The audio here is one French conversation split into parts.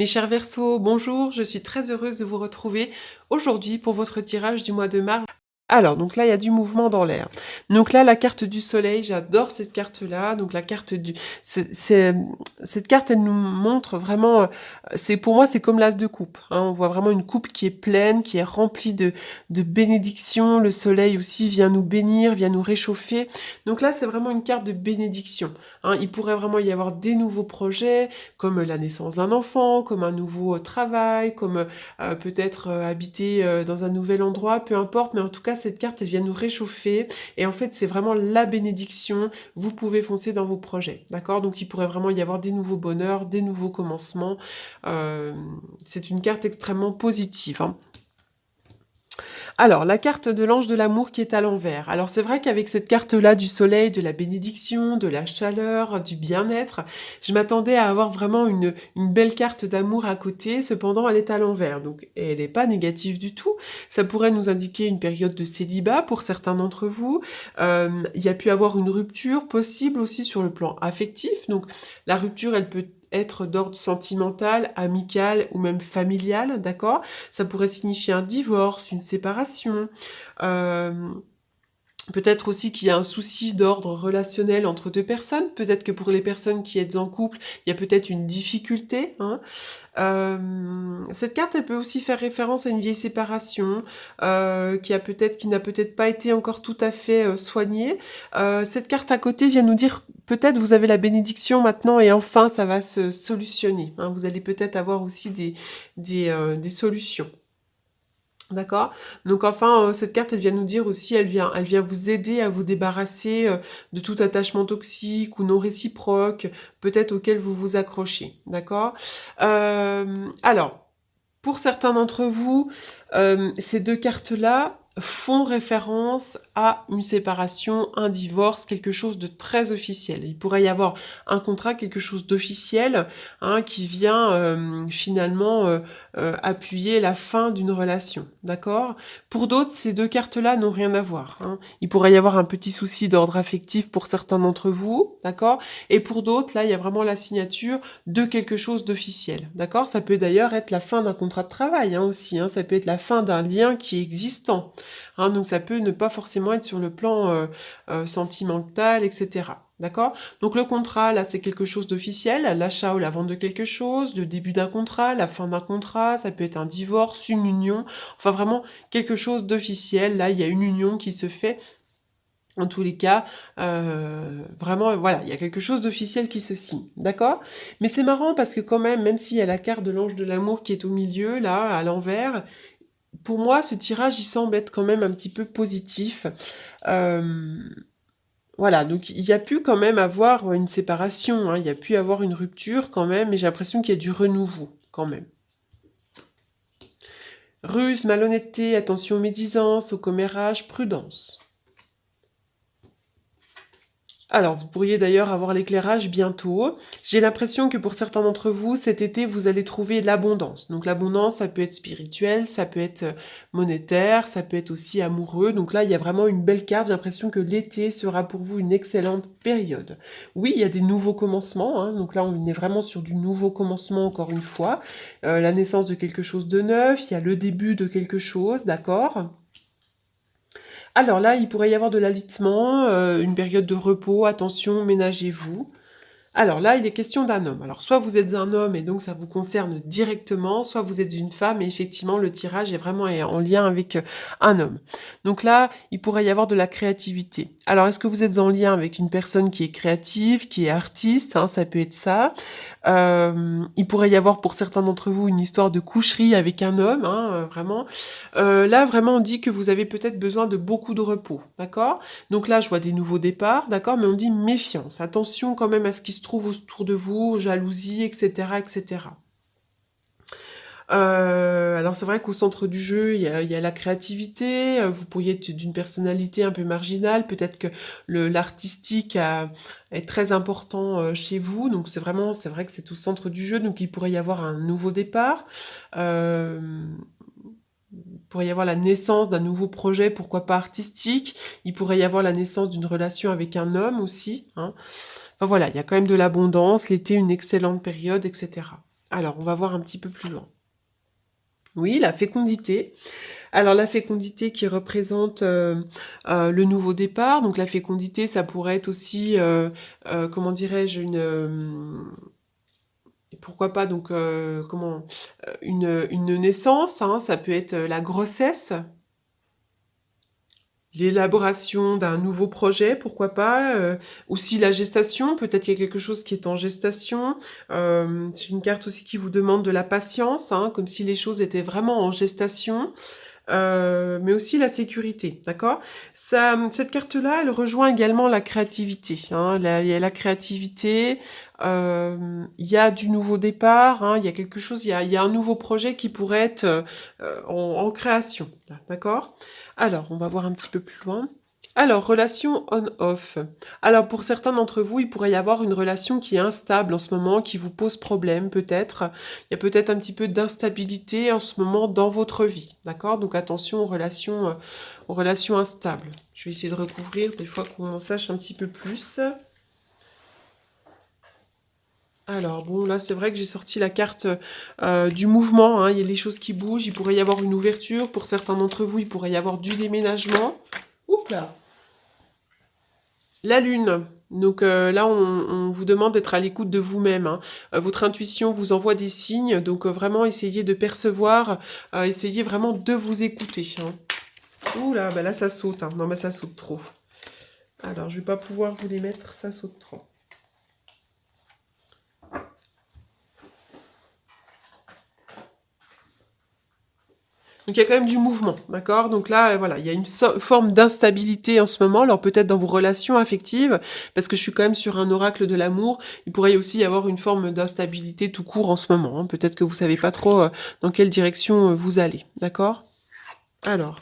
Mes chers Verseaux, bonjour, je suis très heureuse de vous retrouver aujourd'hui pour votre tirage du mois de mars. Alors, donc là, il y a du mouvement dans l'air. Donc là, la carte du soleil, j'adore cette carte-là. Donc la carte du... cette carte, elle nous montre vraiment... pour moi, c'est comme l'as de coupe, hein. On voit vraiment une coupe qui est pleine, qui est remplie de bénédictions. Le soleil aussi vient nous bénir, vient nous réchauffer. Donc là, c'est vraiment une carte de bénédiction, hein. Il pourrait vraiment y avoir des nouveaux projets, comme la naissance d'un enfant, comme un nouveau travail, comme peut-être habiter dans un nouvel endroit, peu importe, mais en tout cas, cette carte, elle vient nous réchauffer, et en fait, c'est vraiment la bénédiction. Vous pouvez foncer dans vos projets, d'accord? Donc, il pourrait vraiment y avoir des nouveaux bonheurs, des nouveaux commencements. Euh, c'est une carte extrêmement positive, hein. Alors, la carte de l'ange de l'amour qui est à l'envers. Alors, c'est vrai qu'avec cette carte-là du soleil, de la bénédiction, de la chaleur, du bien-être, je m'attendais à avoir vraiment une belle carte d'amour à côté. Cependant, elle est à l'envers. Donc, elle n'est pas négative du tout. Ça pourrait nous indiquer une période de célibat pour certains d'entre vous. Il y a pu avoir une rupture possible aussi sur le plan affectif. Donc, la rupture, elle peut être d'ordre sentimental, amical ou même familial, d'accord? Ça pourrait signifier un divorce, une séparation. Euh, Peut-être aussi qu'il y a un souci d'ordre relationnel entre deux personnes. Peut-être que pour les personnes qui êtes en couple, il y a peut-être une difficulté, hein. Cette carte, elle peut aussi faire référence à une vieille séparation qui n'a peut-être pas été encore tout à fait soignée. Cette carte à côté vient nous dire peut-être vous avez la bénédiction maintenant et enfin ça va se solutionner, hein. Vous allez peut-être avoir aussi des solutions. D'accord? Donc enfin, cette carte, elle vient nous dire aussi, elle vient vous aider à vous débarrasser de tout attachement toxique ou non réciproque, peut-être auquel vous vous accrochez. D'accord? Alors, pour certains d'entre vous, ces deux cartes-là font référence à une séparation, un divorce, quelque chose de très officiel. Il pourrait y avoir un contrat, quelque chose d'officiel, hein, qui vient finalement appuyer la fin d'une relation. D'accord? Pour d'autres, ces deux cartes-là n'ont rien à voir, hein. Il pourrait y avoir un petit souci d'ordre affectif pour certains d'entre vous. D'accord? Et pour d'autres, là, il y a vraiment la signature de quelque chose d'officiel, d'accord? Ça peut d'ailleurs être la fin d'un contrat de travail, hein, aussi, hein. Ça peut être la fin d'un lien qui est existant, hein. Donc ça peut ne pas forcément être sur le plan sentimental, etc. D'accord? Donc le contrat, là, c'est quelque chose d'officiel, l'achat ou la vente de quelque chose, le début d'un contrat, la fin d'un contrat, ça peut être un divorce, une union, enfin vraiment quelque chose d'officiel. Là, il y a une union qui se fait. En tous les cas, vraiment, voilà, il y a quelque chose d'officiel qui se signe, d'accord? Mais c'est marrant parce que quand même s'il y a la carte de l'ange de l'amour qui est au milieu, là, à l'envers, pour moi, ce tirage, il semble être quand même un petit peu positif. Euh, voilà, donc il y a pu quand même avoir une séparation, hein, il y a pu avoir une rupture quand même, mais j'ai l'impression qu'il y a du renouveau quand même. Ruse, malhonnêteté, attention aux médisances, au commérage, prudence. Alors, vous pourriez d'ailleurs avoir l'éclairage bientôt. J'ai l'impression que pour certains d'entre vous, cet été, vous allez trouver de l'abondance. Donc l'abondance, ça peut être spirituel, ça peut être monétaire, ça peut être aussi amoureux. Donc là, il y a vraiment une belle carte. J'ai l'impression que l'été sera pour vous une excellente période. Oui, il y a des nouveaux commencements, hein. Donc là, on est vraiment sur du nouveau commencement, encore une fois. La naissance de quelque chose de neuf, il y a le début de quelque chose, d'accord? Alors là, il pourrait y avoir de l'alitement, une période de repos, attention, ménagez-vous. Alors là, il est question d'un homme. Alors soit vous êtes un homme et donc ça vous concerne directement, soit vous êtes une femme et effectivement le tirage est vraiment en lien avec un homme. Donc là, il pourrait y avoir de la créativité. Alors est-ce que vous êtes en lien avec une personne qui est créative, qui est artiste, hein, ça peut être ça. Il pourrait y avoir pour certains d'entre vous une histoire de coucherie avec un homme, hein, vraiment. Là, vraiment, on dit que vous avez peut-être besoin de beaucoup de repos, d'accord? Donc là, je vois des nouveaux départs, d'accord? Mais on dit méfiance, attention quand même à ce qui se trouve autour de vous, jalousie, etc., etc. Alors c'est vrai qu'au centre du jeu, il y a la créativité, vous pourriez être d'une personnalité un peu marginale, peut-être que l'artistique est très important chez vous, donc c'est vrai que c'est au centre du jeu, donc il pourrait y avoir un nouveau départ, euh, il pourrait y avoir la naissance d'un nouveau projet, pourquoi pas artistique, il pourrait y avoir la naissance d'une relation avec un homme aussi, hein. Enfin voilà, il y a quand même de l'abondance, l'été une excellente période, etc. Alors, on va voir un petit peu plus loin. Oui, la fécondité. Alors la fécondité qui représente le nouveau départ. Donc la fécondité, ça pourrait être aussi, comment dirais-je, pourquoi pas donc une naissance. Hein, ça peut être la grossesse, l'élaboration d'un nouveau projet, pourquoi pas. Aussi la gestation. Peut-être qu'il y a quelque chose qui est en gestation. C'est une carte aussi qui vous demande de la patience, hein, comme si les choses étaient vraiment en gestation. Mais aussi la sécurité, d'accord? Cette carte-là, elle rejoint également la créativité, hein. Il y a la créativité, il y a du nouveau départ, hein, il y a quelque chose, il y a un nouveau projet qui pourrait être en création, d'accord? Alors, on va voir un petit peu plus loin. Alors, relation on-off. Alors, pour certains d'entre vous, il pourrait y avoir une relation qui est instable en ce moment, qui vous pose problème peut-être. Il y a peut-être un petit peu d'instabilité en ce moment dans votre vie, d'accord? Donc attention aux relations instables. Je vais essayer de recouvrir des fois qu'on en sache un petit peu plus. Alors bon, là c'est vrai que j'ai sorti la carte du mouvement, hein. Il y a les choses qui bougent, il pourrait y avoir une ouverture. Pour certains d'entre vous, il pourrait y avoir du déménagement. Oups là! La lune. Donc là, on vous demande d'être à l'écoute de vous-même, hein. Votre intuition vous envoie des signes, donc vraiment essayez de percevoir, essayez vraiment de vous écouter, hein. Ouh là, bah là ça saute, hein. Non mais ça saute trop. Alors je vais pas pouvoir vous les mettre, ça saute trop. Donc il y a quand même du mouvement, d'accord? Donc là, voilà, il y a une forme d'instabilité en ce moment, alors peut-être dans vos relations affectives, parce que je suis quand même sur un oracle de l'amour, il pourrait aussi y avoir une forme d'instabilité tout court en ce moment, hein. Peut-être que vous savez pas trop dans quelle direction vous allez, d'accord? Alors,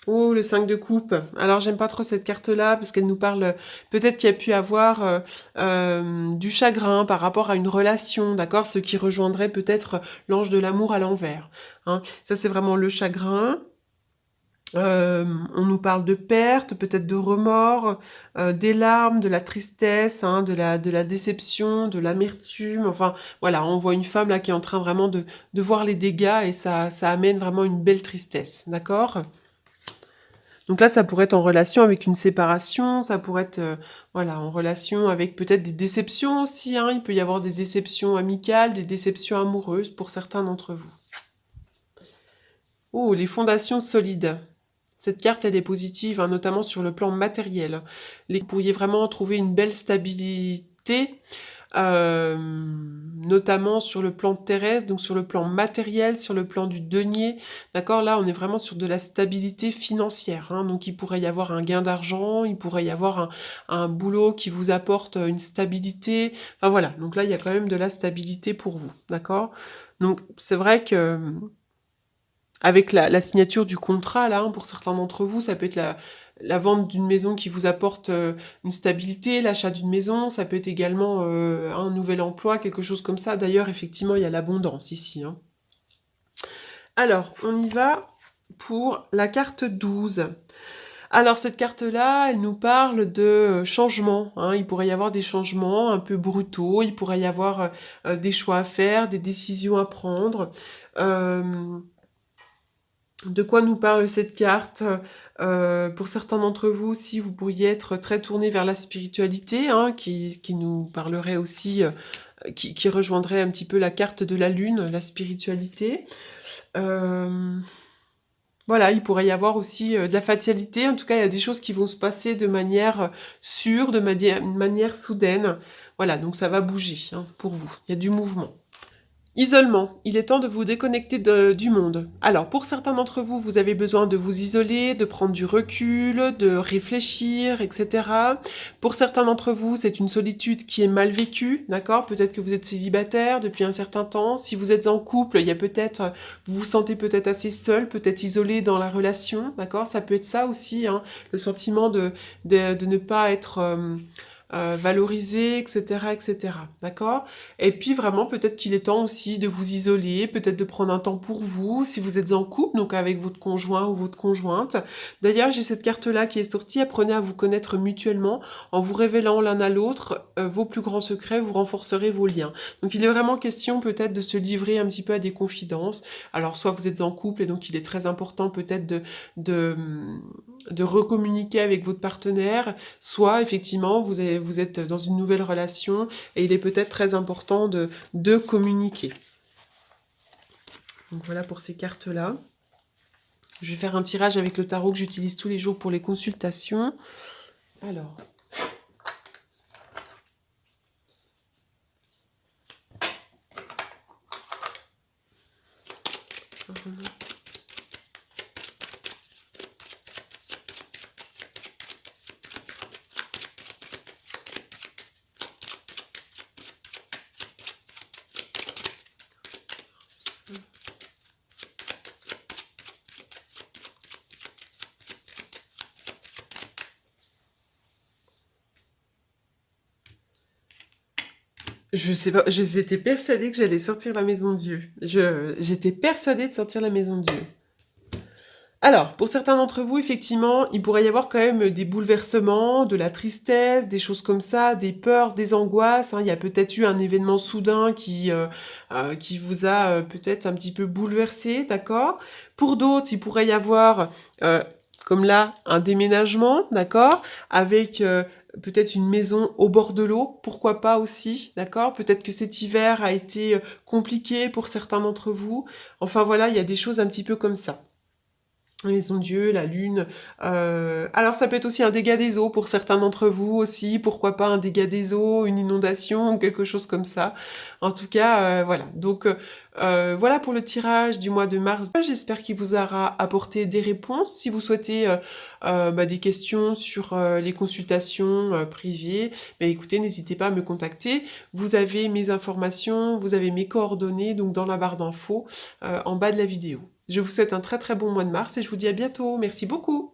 oh, le 5 de coupe. Alors, j'aime pas trop cette carte-là parce qu'elle nous parle peut-être qu'il y a pu avoir du chagrin par rapport à une relation, d'accord? Ce qui rejoindrait peut-être l'ange de l'amour à l'envers, hein. Ça, c'est vraiment le chagrin. On nous parle de perte, peut-être de remords, des larmes, de la tristesse, hein, de la déception, de l'amertume. Enfin, voilà, on voit une femme là qui est en train vraiment de voir les dégâts et ça amène vraiment une belle tristesse, d'accord? Donc là, ça pourrait être en relation avec une séparation, ça pourrait être voilà, en relation avec peut-être des déceptions aussi, hein. Il peut y avoir des déceptions amicales, des déceptions amoureuses pour certains d'entre vous. Oh, les fondations solides. Cette carte, elle est positive, hein, notamment sur le plan matériel. Vous pourriez vraiment trouver une belle stabilité, notamment sur le plan terrestre, donc sur le plan matériel, sur le plan du denier. D'accord? Là, on est vraiment sur de la stabilité financière, hein. Donc, il pourrait y avoir un gain d'argent, il pourrait y avoir un boulot qui vous apporte une stabilité. Enfin, voilà. Donc là, il y a quand même de la stabilité pour vous. D'accord? Donc, c'est vrai que avec la signature du contrat, là, hein, pour certains d'entre vous, ça peut être la vente d'une maison qui vous apporte une stabilité, l'achat d'une maison, ça peut être également un nouvel emploi, quelque chose comme ça. D'ailleurs, effectivement, il y a l'abondance ici, hein. Alors, on y va pour la carte 12. Alors, cette carte-là, elle nous parle de changements, hein. Il pourrait y avoir des changements un peu brutaux, il pourrait y avoir des choix à faire, des décisions à prendre. De quoi nous parle cette carte? Pour certains d'entre vous aussi, vous pourriez être très tourné vers la spiritualité, hein, qui nous parlerait aussi, qui rejoindrait un petit peu la carte de la lune, la spiritualité. Voilà, il pourrait y avoir aussi de la fatalité. En tout cas, il y a des choses qui vont se passer de manière sûre, de manière soudaine. Voilà, donc ça va bouger, hein, pour vous. Il y a du mouvement. Isolement, il est temps de vous déconnecter du monde. Alors, pour certains d'entre vous, vous avez besoin de vous isoler, de prendre du recul, de réfléchir, etc. Pour certains d'entre vous, c'est une solitude qui est mal vécue, d'accord? Peut-être que vous êtes célibataire depuis un certain temps. Si vous êtes en couple, il y a peut-être, vous vous sentez peut-être assez seul, peut-être isolé dans la relation, d'accord? Ça peut être ça aussi, hein, le sentiment de ne pas être valorisé, etc., etc. D'accord? Et puis vraiment, peut-être qu'il est temps aussi de vous isoler, peut-être de prendre un temps pour vous, si vous êtes en couple, donc avec votre conjoint ou votre conjointe. D'ailleurs, j'ai cette carte-là qui est sortie. Apprenez à vous connaître mutuellement en vous révélant l'un à l'autre vos plus grands secrets, vous renforcerez vos liens. Donc il est vraiment question peut-être de se livrer un petit peu à des confidences. Alors soit vous êtes en couple et donc il est très important peut-être de, de recommuniquer avec votre partenaire, soit effectivement vous êtes dans une nouvelle relation et il est peut-être très important de communiquer. Donc voilà pour ces cartes-là. Je vais faire un tirage avec le tarot que j'utilise tous les jours pour les consultations. Alors... Je sais pas, j'étais persuadée que j'allais sortir la maison de Dieu. J'étais persuadée de sortir la maison de Dieu. Alors, pour certains d'entre vous, effectivement, il pourrait y avoir quand même des bouleversements, de la tristesse, des choses comme ça, des peurs, des angoisses, hein. Il y a peut-être eu un événement soudain qui vous a peut-être un petit peu bouleversé, d'accord? Pour d'autres, il pourrait y avoir, comme là, un déménagement, d'accord? Avec peut-être une maison au bord de l'eau, pourquoi pas aussi, d'accord? Peut-être que cet hiver a été compliqué pour certains d'entre vous. Enfin voilà, il y a des choses un petit peu comme ça. La maison de Dieu, la lune. Alors ça peut être aussi un dégât des eaux pour certains d'entre vous aussi. Pourquoi pas un dégât des eaux, une inondation ou quelque chose comme ça. En tout cas, voilà. Donc voilà pour le tirage du mois de mars. J'espère qu'il vous aura apporté des réponses. Si vous souhaitez des questions sur les consultations privées, écoutez, n'hésitez pas à me contacter. Vous avez mes informations, vous avez mes coordonnées, donc dans la barre d'infos en bas de la vidéo. Je vous souhaite un très très bon mois de mars et je vous dis à bientôt. Merci beaucoup.